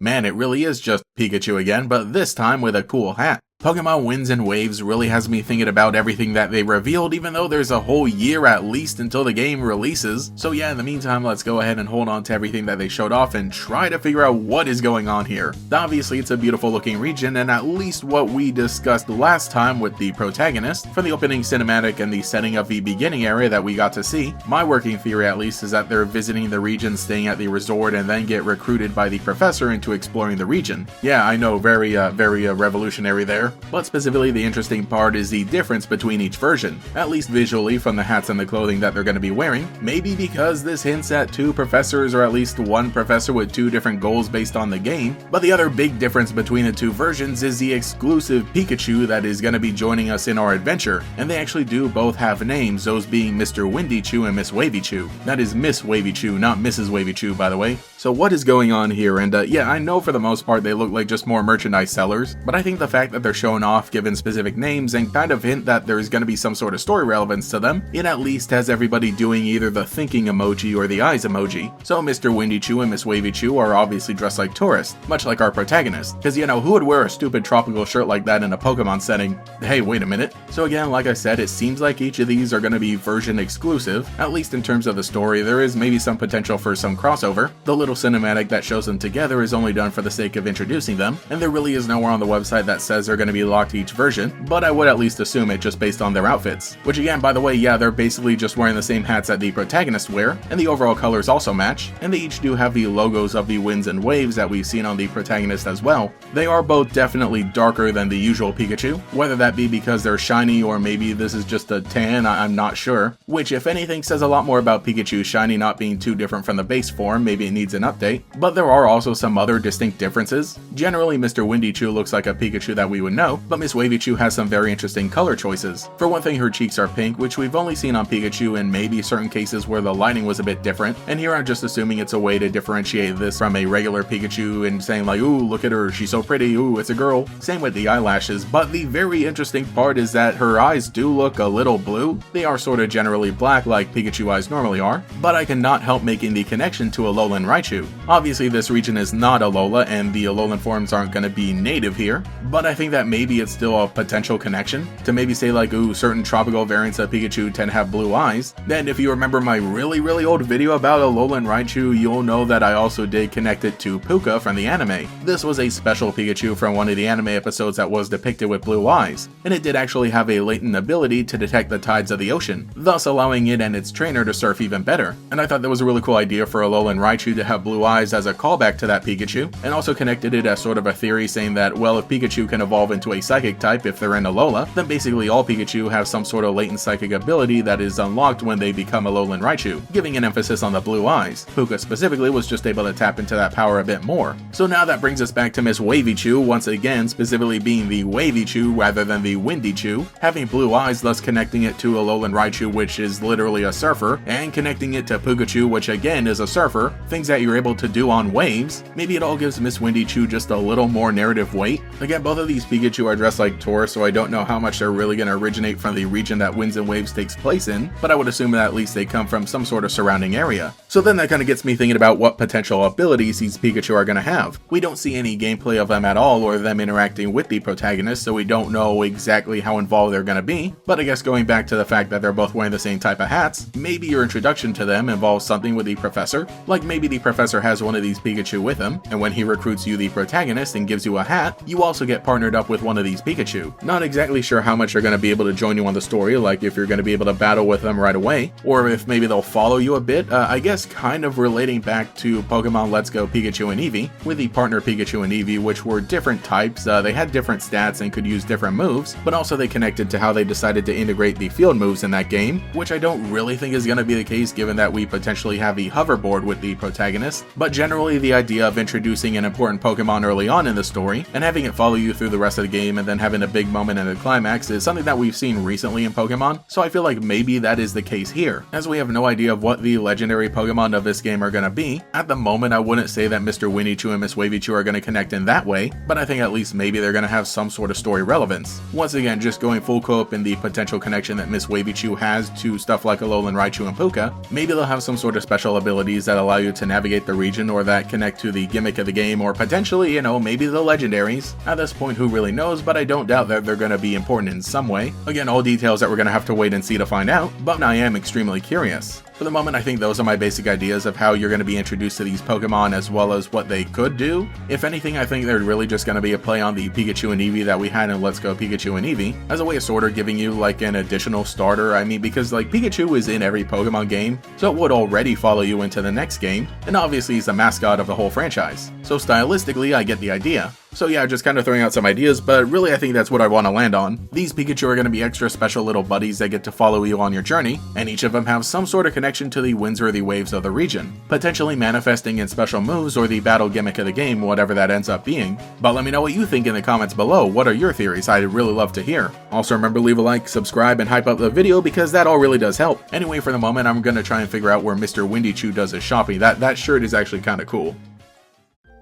Man, it really is just Pikachu again, but this time with a cool hat. Pokemon Winds and Waves really has me thinking about everything that they revealed, even though there's a whole year at least until the game releases. So yeah, in the meantime, let's go ahead and hold on to everything that they showed off and try to figure out what is going on here. Obviously, it's a beautiful looking region, and at least what we discussed last time with the protagonist, for the opening cinematic and the setting of the beginning area that we got to see, my working theory at least is that they're visiting the region, staying at the resort, and then get recruited by the professor into exploring the region. Yeah, I know, very revolutionary there. But specifically, the interesting part is the difference between each version, at least visually from the hats and the clothing that they're going to be wearing. Maybe because this hints at two professors, or at least one professor with two different goals based on the game. But the other big difference between the two versions is the exclusive Pikachu that is going to be joining us in our adventure, and they actually do both have names, those being Mr. Windychu and Miss Wavychu. That is Miss Wavychu, not Mrs. Wavychu, by the way. So what is going on here? And yeah, I know for the most part they look like just more merchandise sellers, but I think the fact that they're showing off given specific names and kind of hint that there's going to be some sort of story relevance to them, it at least has everybody doing either the thinking emoji or the eyes emoji. So Mr. Windychu and Miss Wavychu are obviously dressed like tourists, much like our protagonist, because you know, who would wear a stupid tropical shirt like that in a Pokemon setting? Hey, wait a minute. So again, like I said, it seems like each of these are going to be version exclusive, at least in terms of the story. There is maybe some potential for some crossover. The little cinematic that shows them together is only done for the sake of introducing them, and there really is nowhere on the website that says they're going to be locked to each version, but I would at least assume it just based on their outfits. Which again, by the way, yeah, they're basically just wearing the same hats that the protagonists wear, and the overall colors also match, and they each do have the logos of the Winds and Waves that we've seen on the protagonist as well. They are both definitely darker than the usual Pikachu, whether that be because they're shiny or maybe this is just a tan, I'm not sure, which if anything says a lot more about Pikachu's shiny not being too different from the base form. Maybe it needs an update, but there are also some other distinct differences. Generally, Mr. Windychu looks like a Pikachu that we would know, but Miss Wavychu has some very interesting color choices. For one thing, her cheeks are pink, which we've only seen on Pikachu in maybe certain cases where the lighting was a bit different, and here I'm just assuming it's a way to differentiate this from a regular Pikachu and saying like, ooh, look at her, she's so pretty, ooh, it's a girl. Same with the eyelashes, but the very interesting part is that her eyes do look a little blue. They are sort of generally black like Pikachu eyes normally are, but I cannot help making the connection to Alolan Raichu. Obviously this region is not Alola and the Alolan forms aren't going to be native here, but I think that maybe it's still a potential connection to maybe say like, ooh, certain tropical variants of Pikachu tend to have blue eyes. Then if you remember my really old video about Alolan Raichu, you'll know that I also did connect it to Puka from the anime. This was a special Pikachu from one of the anime episodes that was depicted with blue eyes, and it did actually have a latent ability to detect the tides of the ocean, thus allowing it and its trainer to surf even better. And I thought that was a really cool idea for Alolan Raichu to have blue eyes as a callback to that Pikachu, and also connected it as sort of a theory saying that, well, if Pikachu can evolve into a psychic type if they're in Alola, then basically all Pikachu have some sort of latent psychic ability that is unlocked when they become Alolan Raichu, giving an emphasis on the blue eyes. Puka specifically was just able to tap into that power a bit more. So now that brings us back to Miss Wavychu, once again specifically being the Wavychu rather than the Windychu, having blue eyes, thus connecting it to Alolan Raichu, which is literally a surfer, and connecting it to Pikachu, which again is a surfer, things that you're able to do on waves. Maybe it all gives Miss Windychu just a little more narrative weight. Again, both of these Pikachu are dressed like tourists, so I don't know how much they're really going to originate from the region that Winds and Waves takes place in, but I would assume that at least they come from some sort of surrounding area. So then that kind of gets me thinking about what potential abilities these Pikachu are going to have. We don't see any gameplay of them at all or them interacting with the protagonist, so we don't know exactly how involved they're going to be, but I guess going back to the fact that they're both wearing the same type of hats, maybe your introduction to them involves something with the professor, like maybe the professor has one of these Pikachu with him, and when he recruits you the protagonist and gives you a hat, you also get partnered up with one of these Pikachu. Not exactly sure how much they're going to be able to join you on the story, like if you're going to be able to battle with them right away, or if maybe they'll follow you a bit. I guess kind of relating back to Pokemon Let's Go Pikachu and Eevee, with the partner Pikachu and Eevee, which were different types. They had different stats and could use different moves, but also they connected to how they decided to integrate the field moves in that game, which I don't really think is going to be the case given that we potentially have a hoverboard with the protagonist. But generally the idea of introducing an important Pokemon early on in the story and having it follow you through the rest of the game and then having a big moment in the climax is something that we've seen recently in Pokemon, so I feel like maybe that is the case here, as we have no idea of what the legendary Pokemon of this game are gonna be. At the moment, I wouldn't say that Mr. Windychu and Miss Wavychu are gonna connect in that way, but I think at least maybe they're gonna have some sort of story relevance. Once again, just going full co-op in the potential connection that Miss Wavychu has to stuff like Alolan Raichu and Puka, maybe they'll have some sort of special abilities that allow you to navigate the region or that connect to the gimmick of the game, or potentially, you know, maybe the legendaries. At this point, who really knows, but I don't doubt that they're gonna be important in some way. Again, all details that we're gonna have to wait and see to find out, but I am extremely curious. For the moment, I think those are my basic ideas of how you're going to be introduced to these Pokemon as well as what they could do. If anything, I think they're really just going to be a play on the Pikachu and Eevee that we had in Let's Go Pikachu and Eevee, as a way of sort of giving you like an additional starter. I mean, because like Pikachu is in every Pokemon game, so it would already follow you into the next game, and obviously he's the mascot of the whole franchise. So stylistically, I get the idea. So yeah, just kind of throwing out some ideas, but really I think that's what I want to land on. These Pikachu are going to be extra special little buddies that get to follow you on your journey, and each of them have some sort of connection to the winds or the waves of the region, potentially manifesting in special moves or the battle gimmick of the game, whatever that ends up being. But let me know what you think in the comments below. What are your theories? I'd really love to hear. Also remember, leave a like, subscribe, and hype up the video because that all really does help. Anyway, for the moment, I'm going to try and figure out where Mr. Windychu does his shopping. That shirt is actually kind of cool.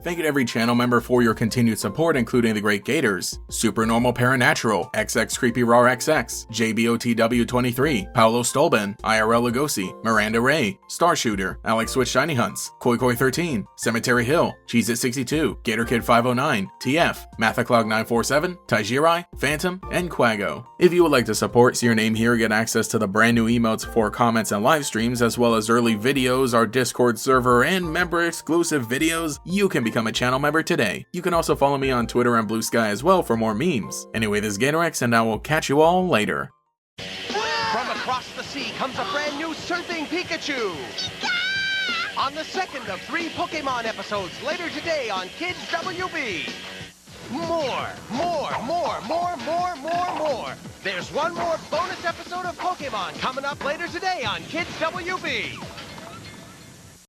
Thank you to every channel member for your continued support, including the Great Gators, Super Normal Paranatural, XX Creepy Raw XX, JBOTW23, Paolo Stolben, IRL Lugosi, Miranda Ray, Star Shooter, Alex Switch Shiny Hunts, Koi13, Cemetery Hill, Cheez-It62, Gator Kid 509, TF, Mathaclog947, Taijirai, Phantom, and Quago. If you would like to support, see your name here, get access to the brand new emotes for comments and live streams, as well as early videos, our Discord server, and member exclusive videos, you can become a channel member today. You can also follow me on Twitter and Blue Sky as well for more memes. Anyway, this is Gatorex, and I will catch you all later. From across the sea comes a brand new surfing Pikachu! Pika! On the second of 3 Pokemon episodes later today on Kids WB. More! There's one more bonus episode of Pokemon coming up later today on Kids WB.